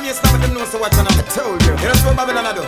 me stop them know so what I told you. You know what Babylon I do?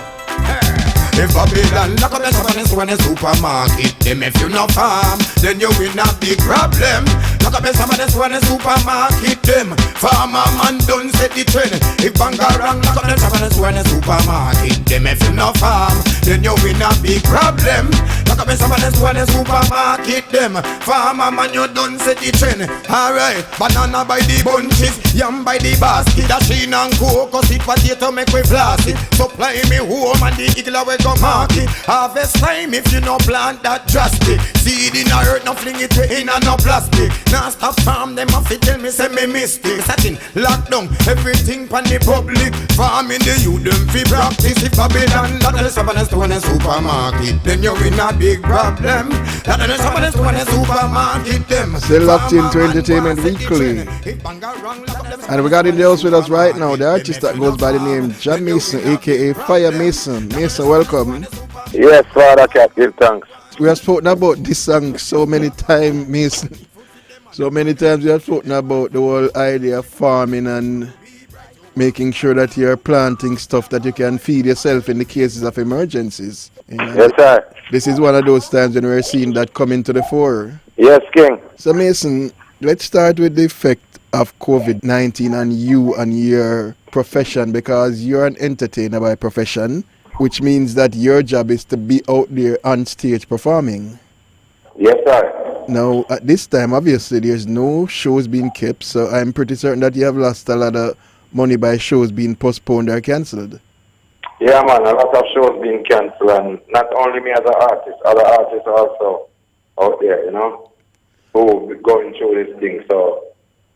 If Babylon lock up the shop and in the supermarket, them if you no farm, then you will not be problem. Lock up the shop and in the supermarket, them farmer man don't set the trend. If Bangarang lock up the shop and in the supermarket, them if you no farm, then you will not be problem. Lock up the shop and in the supermarket, them farmer man you don't set the trend. Alright, banana by the bunches, yam by the basket, dasheen and cocoa, sweet potato make we floss it. Supply me home and the eagle away go market. Harvest time if you no plant that drastic. Seed in a earth, no fling it in a no plastic. Now stop farm them off it, tell me say me mistake. Satin, lockdown, everything pan the public. Farming the youth them fi practice. If Babylon, that is some of the store in the supermarket, then you in a big problem. That is some of the store in the supermarket, them. Still locked into Entertainment Weekly. And we got in the house with us right now, the artist that goes by the name Jam Mason, aka Fire Mason. Mason, welcome. Yes, Father Cat, give thanks. We have spoken about this song so many times, Mason. So many times we have spoken about the whole idea of farming and making sure that you're planting stuff that you can feed yourself in the cases of emergencies. You know, yes, sir. This is one of those times when we're seeing that coming to the fore. Yes, King. So Mason, let's start with the effect of COVID-19 on you and your profession, because you're an entertainer by profession, which means that your job is to be out there on stage performing. Yes, sir. Now, at this time, obviously, there's no shows being kept, so I'm pretty certain that you have lost a lot of money by shows being postponed or cancelled. Yeah, man, a lot of shows being cancelled, and not only me as an artist, other artists also out there, you know, who going through this thing. So,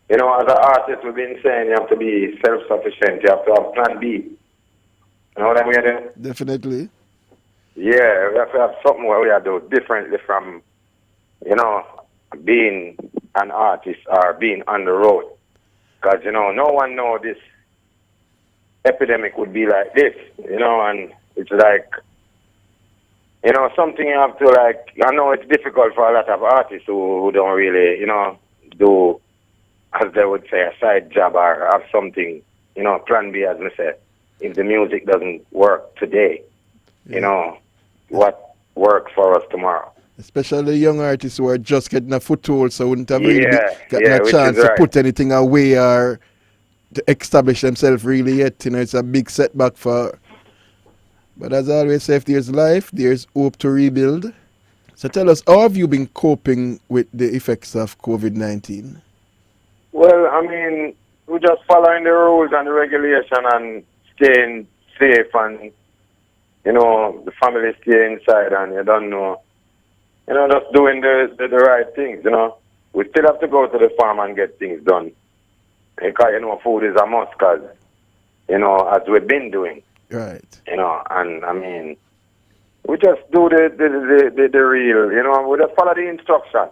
you know, as an artist, we've been saying you have to be self-sufficient, you have to have plan B. You know what I mean? Definitely. Yeah, we have to have something where we are do differently from, you know, being an artist or being on the road. Because, you know, no one know this epidemic would be like this, you know, and it's like, you know, something you have to like, I know it's difficult for a lot of artists who don't really, you know, do, as they would say, a side job or have something, you know, plan B, as I said. If the music doesn't work today, you know, what works for us tomorrow. Especially young artists who are just getting a foothold, so wouldn't have really gotten a chance to put anything away or to establish themselves really yet. You know, it's a big setback for. But as I always say, if there's life, there's hope to rebuild. So tell us, how have you been coping with the effects of COVID-19? Well, I mean, we're just following the rules and the regulation and staying safe, and, you know, the family stay inside, and you don't know, you know, just doing the right things, you know. We still have to go to the farm and get things done. Because, you know, food is a must, because, you know, as we've been doing. Right. You know, and, I mean, we just do the real, you know, we just follow the instruction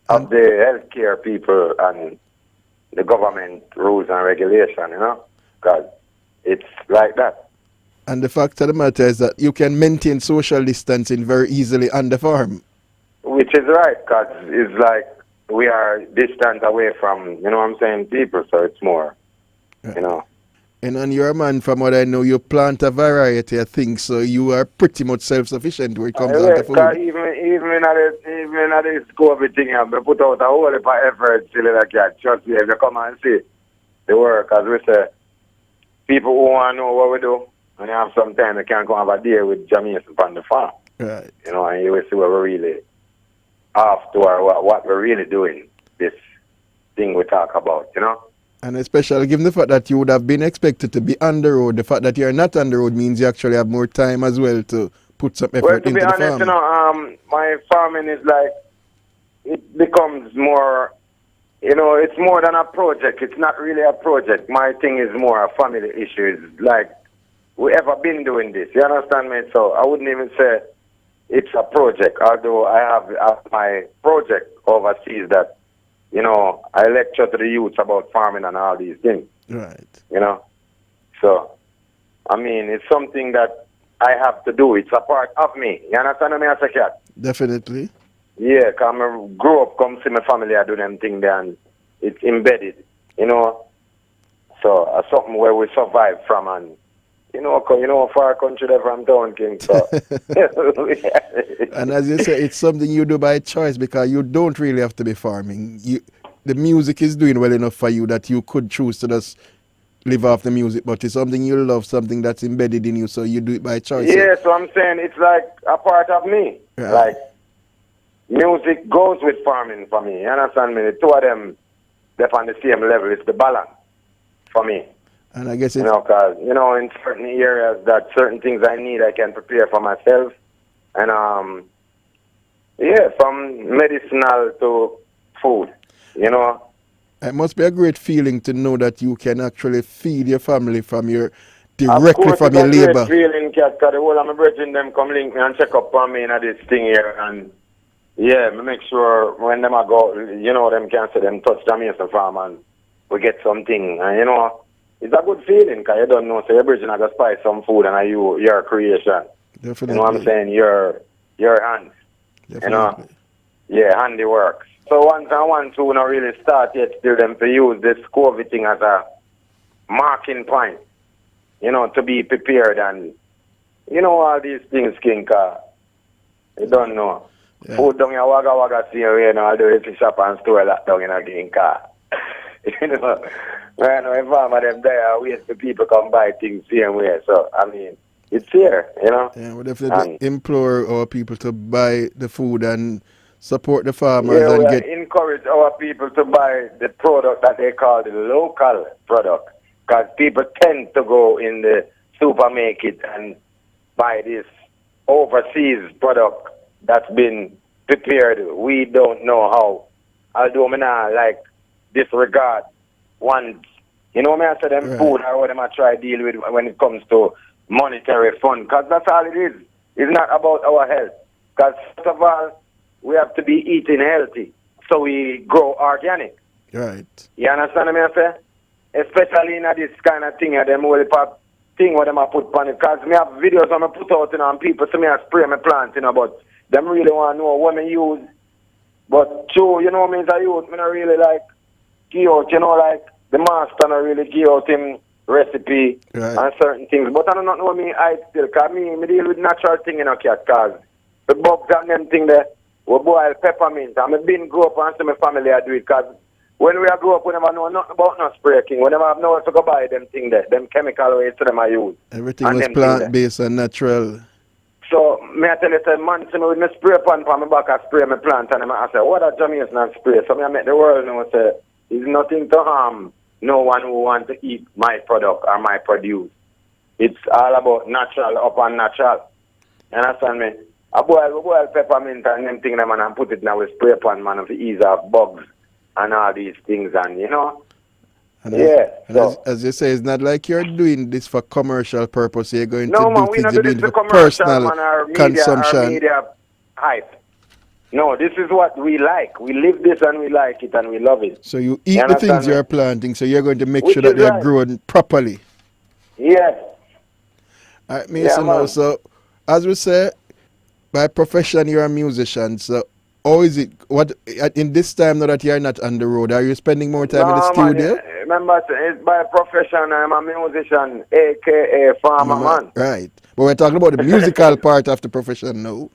of the healthcare people and the government rules and regulation, you know, because it's like that. And the fact of the matter is that you can maintain social distancing very easily on the farm. Which is right, because it's like we are distant away from, you know what I'm saying, people, so it's more, you know. And on your man, from what I know, you plant a variety of things, so you are pretty much self-sufficient when it comes down to food. Even at this COVID thing, I put out a whole heap of effort, silly like that. Trust me, if you come and see the work, as we say, people who want to know what we do, and you have some time, they can come have a day with Jam Mason on the farm. Right. You know, and you will see what we're really after, or what we're really doing, this thing we talk about, you know. And especially given the fact that you would have been expected to be on the road, the fact that you're not on the road means you actually have more time as well to put some effort into the farm. Well, to be honest, you know, my farming is like, it becomes more, you know, it's more than a project. It's not really a project. My thing is more a family issue. It's like, we ever been doing this, you understand me? So I wouldn't even say it's a project, although I have my project overseas that, you know, I lecture to the youths about farming and all these things. Right. You know? So, I mean, it's something that I have to do. It's a part of me. You understand me as a cat? Definitely. Yeah, because I grew up, come see my family, I do them thing there, and it's embedded, you know? So something where we survive from, and you know, far country there from town, King. So. And as you say, it's something you do by choice because you don't really have to be farming. The music is doing well enough for you that you could choose to just live off the music, but it's something you love, something that's embedded in you, so you do it by choice. Yeah, so I'm saying it's like a part of me. Yeah. Like, music goes with farming for me. You understand me? The two of them, they're on the same level. It's the balance for me. And I guess it's... because, in certain areas that certain things I need, I can prepare for myself. And, from medicinal to food, It must be a great feeling to know that you can actually feed your family directly from your labor. Of course, it's a great feeling, Cat, because the whole of my brethren, them come link me and check up on me in this thing here. And, me make sure when them I go, them can say them touch the Mason farm and we get something. And, it's a good feeling because you don't know, so your brethren are going to spice some food and your creation. Definitely. You know what I'm saying? Your hands. Definitely. Handiwork. So once I want to not really start yet still them to use this COVID thing as a marking point, to be prepared and, all these things, King, you don't know. Yeah. Food down your wagga see I'll do it to shop and store that down in a King, right now, if I'm them there, wait for people come buy things same way. So, it's here, Yeah, we definitely implore our people to buy the food and support the farmers and encourage our people to buy the product that they call the local product. Because people tend to go in the supermarket and buy this overseas product that's been prepared. We don't know how. Although I not disregard one, I say them food or what I try to deal with when it comes to monetary fund. Because that's all it is. It's not about our health. Because first of all, we have to be eating healthy, so we grow organic. Right. You understand what I say? Especially in this kind of thing, them whole thing what them I put on it. Because me have videos I put out, and people see me I spray my plants, but them really want to know what I use. But true, me as a youth, me not really give out, the master not really give out him recipe and certain things. But I don't know me, I still, because me deal with natural thing, Cat, because the bugs and them thing there, we boil peppermint. I've been grow up and see my family I do it, because when we grow up, we never know nothing about no spray king. We never have nowhere to go buy them thing there, them chemical ways to them I use. Everything was plant-based and natural. So, me I tell you, say, man, see me with my spray pan for my back, I spray my plant, and I say, what are Jamaican and spray? So, me I make the world know, say, it's nothing to harm no one who wants to eat my product or my produce. It's all about natural, up and natural. You understand me? I boil peppermint and them thing, man, and put it now with spray pan, man, to ease off bugs and all these things, and And as you say, it's not like you're doing this for commercial purpose. You're going to do things you're doing for personal consumption. Or media hype. No, this is what we like. We live this and we like it and we love it. So you eat the things you're planting, so you're going to make sure that they're grown properly. Yes. All right, Mason, also, as we say, by profession, you're a musician. So how is it, in this time now that you're not on the road, are you spending more time in the studio? Man, remember, it's by profession, I'm a musician, a.k.a. farmer man. Right. But we're talking about the musical part of the profession now.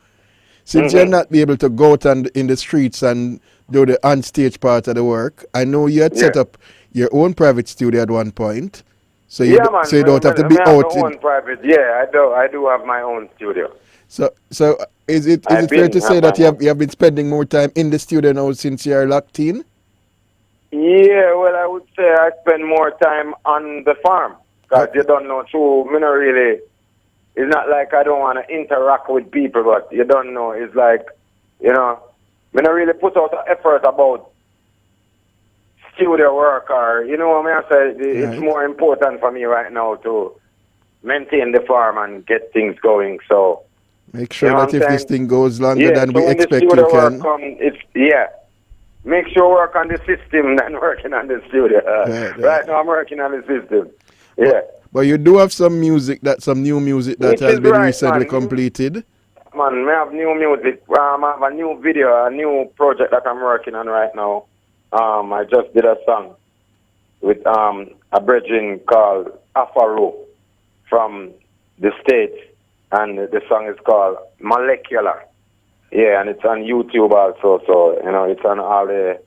Since you're not be able to go out in the streets and do the on-stage part of the work, I know you had set up your own private studio at one point. So you, so you don't have to be out. I do have my own studio. So is it fair to say that you have been spending more time in the studio now since you're locked in? Yeah, well, I would say I spend more time on the farm. Because you don't know, too, me not really, it's not like I don't want to interact with people, but you don't know, it's like, me not really put out an effort about studio work or, what I say, it's more important for me right now to maintain the farm and get things going, so. Make sure that if this thing goes longer than we expect, you can. Make sure work on the system than working on the studio. Right now I'm working on the system. Yeah. But you do have some music, some new music that has been recently completed. Man, I have new music. I have a new video, a new project that I'm working on right now. I just did a song. with a brethren called Afaro from the States, and the song is called Molecular. Yeah, and it's on YouTube also, so, you know, it's on all the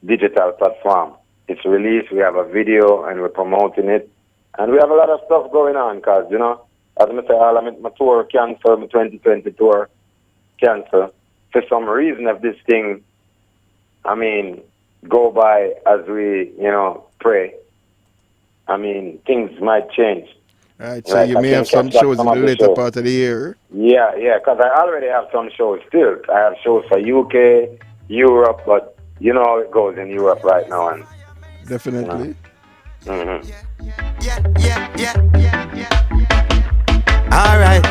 digital platform. It's released, we have a video, and we're promoting it. And we have a lot of stuff going on, because, you know, as I say, all my tour canceled, my 2020 tour canceled. For some reason, if this thing, I mean, go by as we, you know, pray, I mean, things might change. Right, so like you may have some shows in the later part of the year. Yeah, because I already have some shows still. I have shows for UK, Europe, but you know how it goes in Europe right now. And definitely. You know. All right.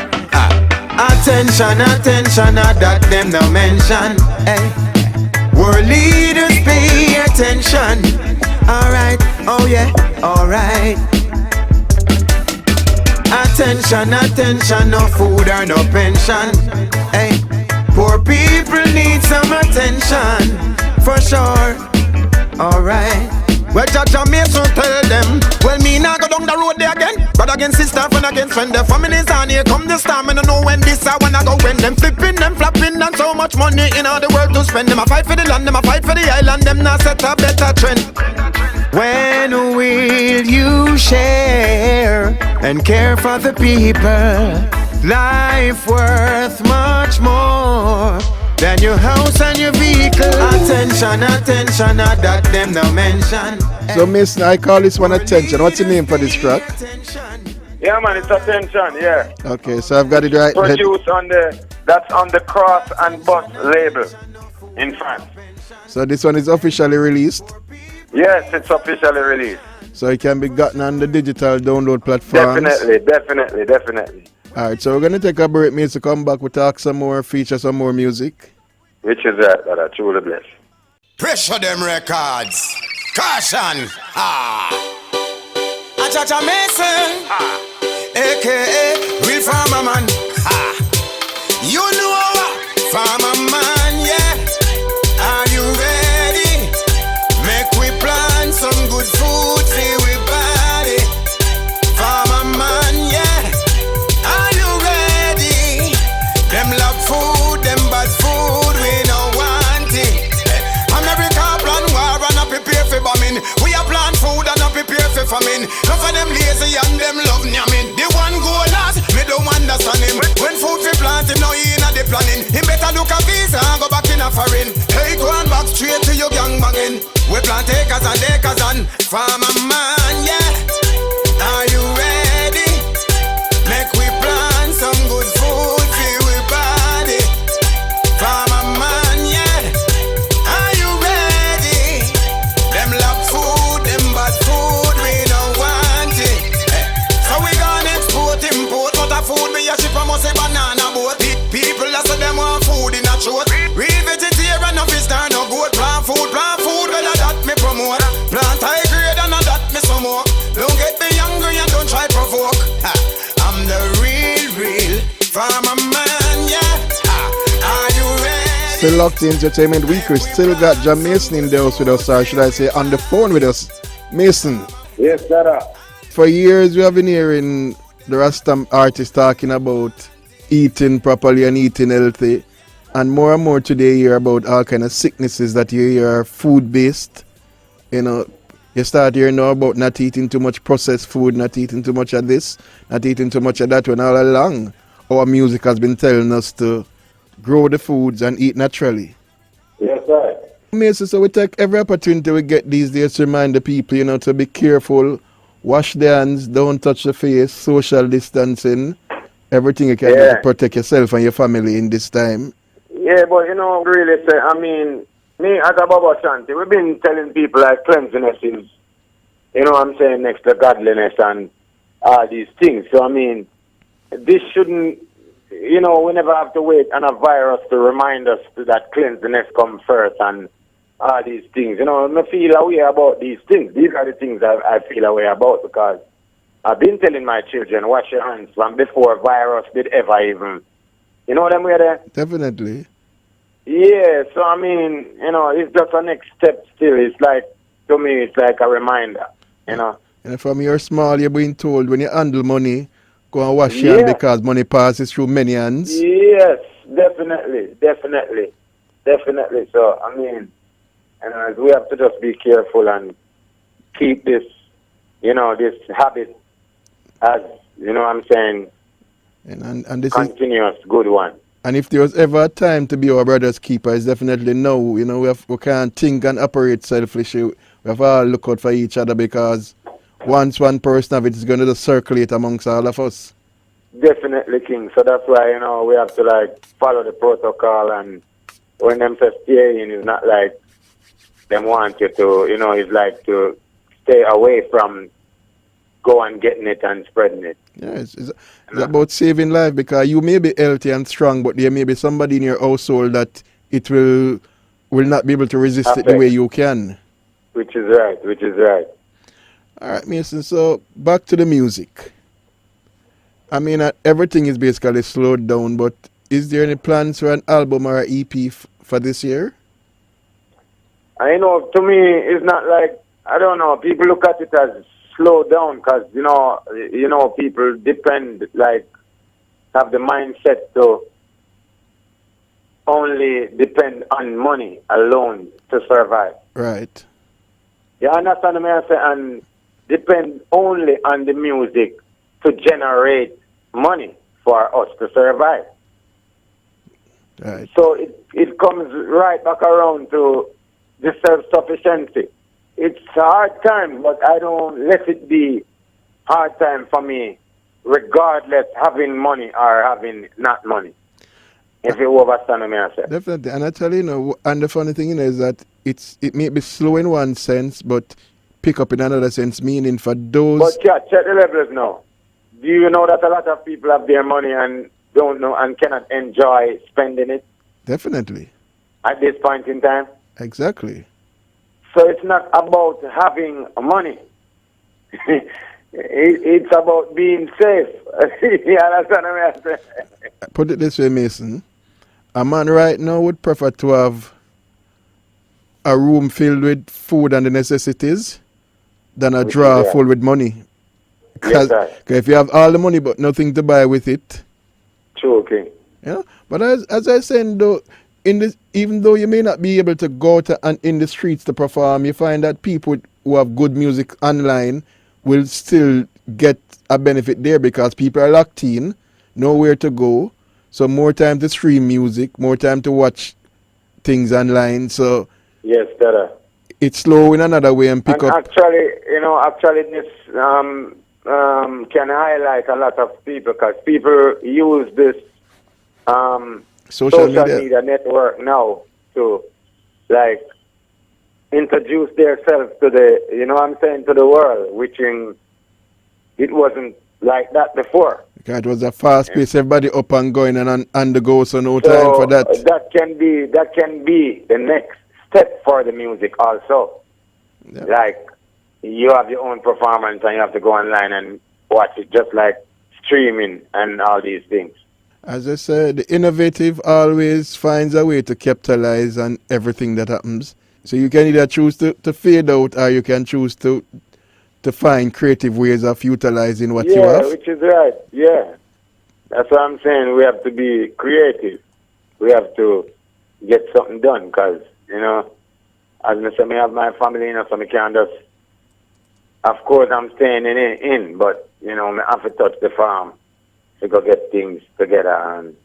Attention, that them no mention. Hey. World leaders pay attention. All right, oh yeah, all right. Attention, no food or no pension. Hey, poor people need some attention, for sure. Alright. Well, Judge Mason tell them, well, me now go down the road there again. Brother against sister, friend against friend. The family's on here, come this time. And I know when this I wanna go when them flipping, them flapping, and so much money in all the world to spend. Them a fight for the land, them a fight for the island. Them now set a better trend. When will you share and care for the people? Life worth much more than your house and your vehicle. Attention, that them no mention. So, Mason, I call this one Attention. What's the name for this track? Yeah, man, it's Attention, yeah. Okay, so I've got it right. Produced that's on the Cross and Bus label in France. So this one is officially released? Yes, it's officially released. So it can be gotten on the digital download platforms? Definitely. Alright, so we're going to take a break, mates, to come back. We'll talk some more, feature some more music. Which is that I truly bless. Pressure them records. Caution. Achacha Mason. A.K.A. Real Farmer Man. You know Farmer Man, yeah. Are you ready? Make we plant some good food for everybody. Farmer Man, yeah. Are you ready? Them love food, them bad food, we no want it. America plan war and not prepare for bombing. We a plant food and not prepare for famine. None of them lazy and them love nyamming. The one go last, me don't understand him. When food for plant, him no in a the planning. He better look at visa and go back in a foreign. Hey, go and back straight to your gang banging. We plant acres and acres and Farmer Man, yeah. Are you ready? Make we plant some good food for everybody. Farmer Man, yeah. Are you ready? Them love food, them bad food, we don't want it. So we gonna export, import, but a food we a ship a must say banana boat. People that say them want food in a throat. Real vegetarian no fish star no goat. Plant food, well that me promote. Plant high grade and that me some more. Don't get me hungry and don't try provoke. I'm the real Farmer Man, yeah. Are you ready? Still locked in Entertainment Weekly. Still got John Mason in the house with us, or should I say on the phone with us. Mason. Yes, sir. For years we have been hearing the Rasta artists talking about eating properly and eating healthy. And more today you hear about all kind of sicknesses that you hear are food-based. You know, you start hearing now about not eating too much processed food, not eating too much of this, not eating too much of that, when all along our music has been telling us to grow the foods and eat naturally. Yes, sir. Mason, so we take every opportunity we get these days to remind the people, you know, to be careful, wash their hands, don't touch the face, social distancing, everything you can do to protect yourself and your family in this time. Yeah, but you know, really, say, I mean, me as a Baba Shanti, we've been telling people like cleanliness is, you know what I'm saying, next to godliness and all these things. So, I mean, this shouldn't, you know, we never have to wait on a virus to remind us that cleanliness comes first and all these things. You know, I feel a way about these things. These are the things I feel a way about because I've been telling my children, wash your hands from before virus did ever even. You know what I'm saying? Definitely. Yeah, so I mean, you know, it's just a next step still. It's like to me, it's like a reminder, you know. And from you're small, you're being told when you handle money, go and wash your hand because money passes through many hands. Yes, definitely. So, I mean, and we have to just be careful and keep this, you know, this habit as, you know what I'm saying, and this continuous good one. And if there was ever a time to be our brother's keeper, it's definitely now. You know, we can't think and operate selfishly. We have to all look out for each other because once one person of it is going to just circulate amongst all of us. Definitely, King. So that's why, you know, we have to, like, follow the protocol. And when them say stay in, it's not like them want you to, you know, it's like to stay away from go and getting it and spreading it. Yeah, it's about saving life because you may be healthy and strong, but there may be somebody in your household that it will not be able to resist it the way you can. Which is right. All right, Mason, so back to the music. I mean, everything is basically slowed down, but is there any plans for an album or an EP for this year? I know, to me, it's not like, I don't know, people look at it as slow down because, you know, people depend, like, have the mindset to only depend on money alone to survive. Right. You understand me? I say, and depend only on the music to generate money for us to survive. Right. So it comes right back around to the self-sufficiency. It's a hard time, but I don't let it be hard time for me, regardless having money or having not money. If you understand me, I say. Definitely. And actually, you know, and the funny thing is that it may be slow in one sense, but pick up in another sense, meaning for those... But yeah, check the levels now. Do you know that a lot of people have their money and don't know and cannot enjoy spending it? Definitely. At this point in time? Exactly. So it's not about having money. It's about being safe. You understand what I'm saying? Put it this way, Mason. A man right now would prefer to have a room filled with food and the necessities than a drawer full with money. Because if you have all the money but nothing to buy with it. True, okay. Yeah. But as I said, though, even though you may not be able to go out and in the streets to perform, you find that people who have good music online will still get a benefit there because people are locked in, nowhere to go. So more time to stream music, more time to watch things online. So yes, better. It's slow in another way and pick up. Actually, this can highlight a lot of people because people use this social media network now to, like, introduce themselves to the, you know what I'm saying, to the world, which it wasn't like that before. Okay, it was a fast pace, everybody up and going and on the go, so no time for that. That can be the next step for the music also. Yeah. Like, you have your own performance and you have to go online and watch it, just like streaming and all these things. As I said, the innovative always finds a way to capitalize on everything that happens. So you can either choose to fade out or you can choose to find creative ways of utilizing what you have. Yeah, which is right. Yeah. That's what I'm saying. We have to be creative. We have to get something done because, you know, as I say, I have my family, you know, so I can't just, of course, I'm staying in, but, you know, I have to touch the farm to go get things together and,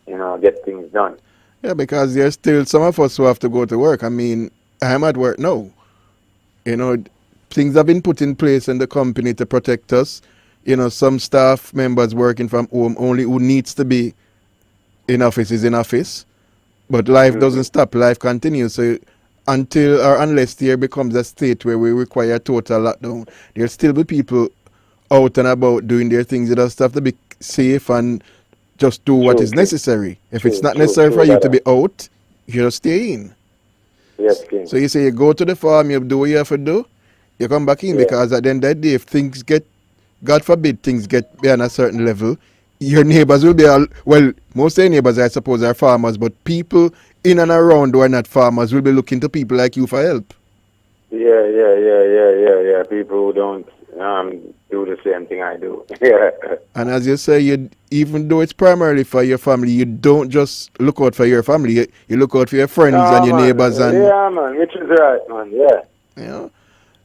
you know, get things done. Yeah, because there's still some of us who have to go to work. I mean, I'm at work now. You know, things have been put in place in the company to protect us. You know, some staff members working from home, only who needs to be in office is in office. But life doesn't stop, life continues. So until or unless there becomes a state where we require total lockdown, there'll still be people out and about doing their things. You just have to be safe and just do what is necessary. If it's not necessary for you to be out, you just stay in. Yes, King. So you say you go to the farm, you do what you have to do, you come back in because at the end of the day, if things get, God forbid, things get beyond a certain level, your neighbors will be, well, most of your neighbors, I suppose, are farmers, but people in and around who are not farmers will be looking to people like you for help. Yeah. People who don't do the same thing I do. Yeah. And as you say, even though it's primarily for your family, you don't just look out for your family. You look out for your friends and your neighbors. And yeah, man, which is right, man. Yeah. You know?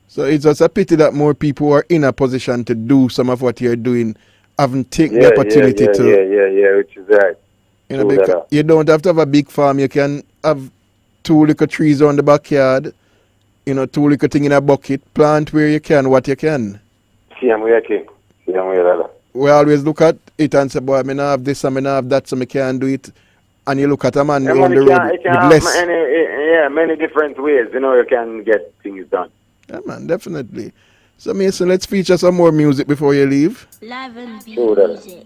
So it's just a pity that more people who are in a position to do some of what you're doing haven't taken the opportunity to. Yeah, which is right. You know, because you don't have to have a big farm. You can have 2 little trees on the backyard. 2 little things in a bucket. Plant where you can, what you can. Same way, King. Same way, brother. We always look at it and say, boy, I not have this and I not have that, so I can't do it. And you look at a man on the road with less. Many different ways, you can get things done. Yeah, man, definitely. So, Mason, let's feature some more music before you leave. Live and be music.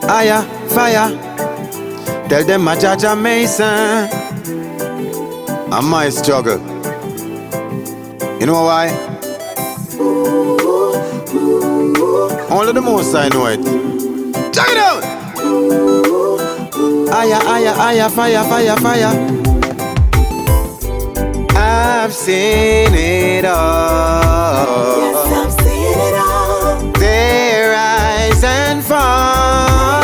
Aya, fire. Tell them a Jaja Mason. And my struggle. You know why? Only the most I know it. Check it out! Aya, fire. I've seen it all. Yes, I've seen it all. They rise and fall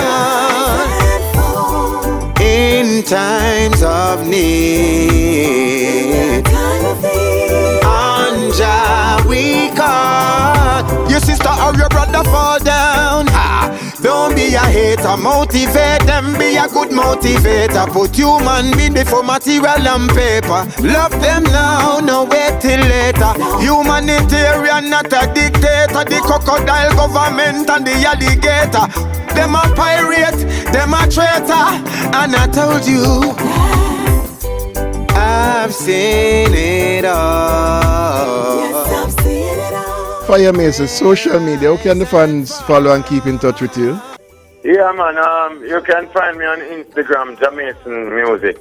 in times of need. On Jah we call. Your sister or your brother fall down. Don't be a hater, motivate them, be a good motivator. Put human being before material and paper. Love them now, no wait till later. Humanitarian, not a dictator. The crocodile government and the alligator. Them a pirate, them a traitor. And I told you, I've seen it all. Yes, I've seen it all. Fire Mason, social media, how can the fans follow and keep in touch with you? Yeah, man, you can find me on Instagram, Jamason Music.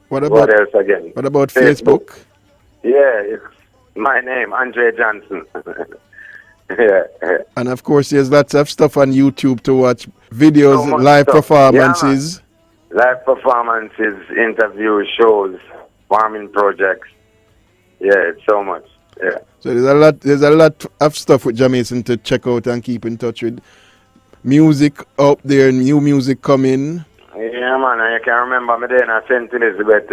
What else again? What about Facebook? Yeah, it's my name, Andre Johnson. Yeah. And of course, there's lots of stuff on YouTube to watch. Videos, live performances. Yeah, live performances, interviews, shows, farming projects. Yeah, it's so much. Yeah. So there's a lot of stuff with Jamason to check out and keep in touch with. Music up there, new music coming. Yeah, man, and you can remember me there in St. Elizabeth,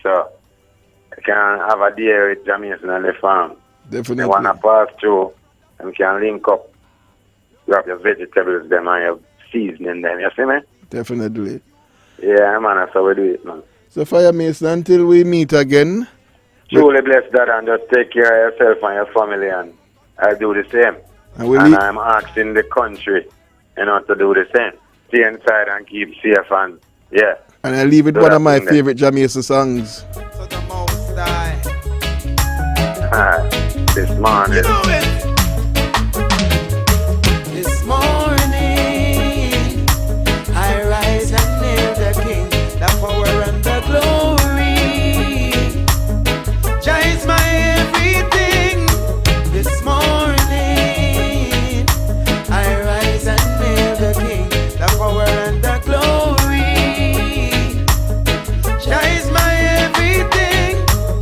So, you can have a day with Jamason on the farm. Definitely. You want to pass through, and you can link up. Grab your vegetables, them, and your seasoning them, you see me? Definitely. Yeah, man, that's how we do it, man. So, Fire Mason, until we meet again. Truly bless that and just take care of yourself and your family, and I do the same. And I'm asking the country, to do the same. Stay inside and keep safe, and yeah. And I leave with one of my favorite Jamason songs. This morning. You know it. This morning, I rise and hail the King, the power and the glory. Jah is my everything. This morning, I rise and hail the King, the power and the glory. Jah is my everything.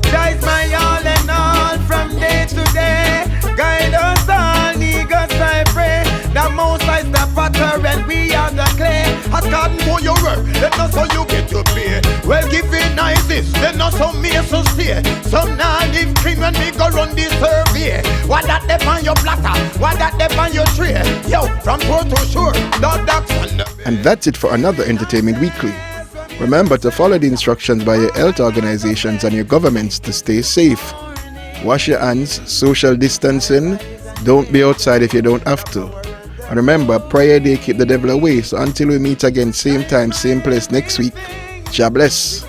Jah is my all and all from day to day. Guide us all, niggas, I pray. The most is the potter and we are the clay. As God for your work, then not so you get your pay. Well, giving nice this, then not so me so stay. Some now live clean when me go run this survey. What that dep on your platter, what that dep on your tray. Yo, from port to shore, the ducks and that's it for another Entertainment Weekly. Remember to follow the instructions by your health organizations and your governments to stay safe. Wash your hands, social distancing, don't be outside if you don't have to. And remember, prayer day keep the devil away. So until we meet again, same time, same place next week, Jah bless.